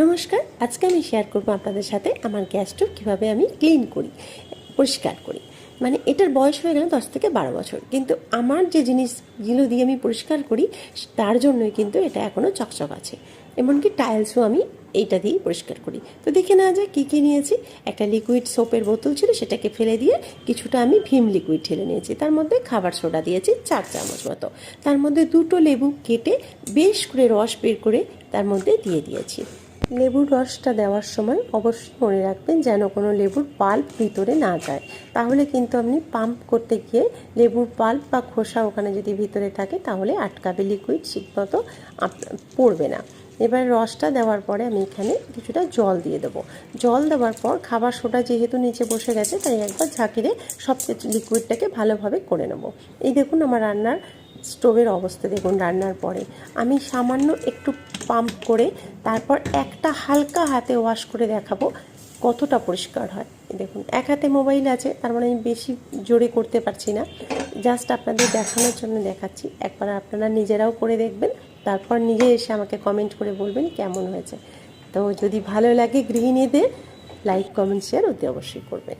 নমস্কার, আজকে আমি শেয়ার করব আপনাদের সাথে আমার গ্যাস স্টোভ কীভাবে আমি ক্লিন করি, পরিষ্কার করি। মানে এটার বয়স হয়ে গেল 10 থেকে 12 বছর, কিন্তু আমার যে জিনিসগুলো দিয়ে আমি পরিষ্কার করি তার জন্যই কিন্তু এটা এখনও চকচক আছে। এমনকি টাইলসও আমি এইটা দিয়েই পরিষ্কার করি। তো দেখে নেওয়া যায় কী কী নিয়েছি। একটা লিকুইড সোপের বোতল ছিল, সেটাকে ফেলে দিয়ে কিছুটা আমি ভিম লিকুইড ঢেলে নিয়েছি। তার মধ্যে খাবার সোডা দিয়েছি 4 চামচ মতো। তার মধ্যে 2টো লেবু কেটে বেশ করে রস বের করে তার মধ্যে দিয়ে দিয়েছি। লেবুর রসটা দেওয়ার সময় অবশ্যই মনে রাখবেন যেন কোনো লেবুর পাল্প ভিতরে না যায়, তাহলে কিন্তু আপনি পাম্প করতে গিয়ে লেবুর পাল্প বা খোসা ওখানে যদি ভিতরে থাকে তাহলে আটকাবে, লিকুইড ঠিকমতো পড়বে না। এবার রসটা দেওয়ার পরে আমি এখানে কিছুটা জল দিয়ে দেবো। জল দেওয়ার পর খাবার সোডা যেহেতু নিচে বসে গেছে, তাই একবার ঝাঁকিয়ে সব লিকুইডটাকে ভালোভাবে করে নেব। এই দেখুন আমার রান্নার স্টোভের অবস্থা দেখুন। রান্নার পরে আমি সামান্য একটু পাম্প করে তারপর একটা হালকা হাতে ওয়াশ করে দেখাবো কতটা পরিষ্কার হয়। দেখুন, এক হাতে মোবাইল আছে, তার মানে আমি বেশি জোরে করতে পারছি না, জাস্ট আপনাদের দেখানোর জন্য দেখাচ্ছি। একবার আপনারা নিজেরাও করে দেখবেন, তারপর নিজে এসে আমাকে কমেন্ট করে বলবেন কেমন হয়েছে। তো যদি ভালো লাগে গৃহিণীদের, লাইক কমেন্ট শেয়ার অতি অবশ্যই করবেন।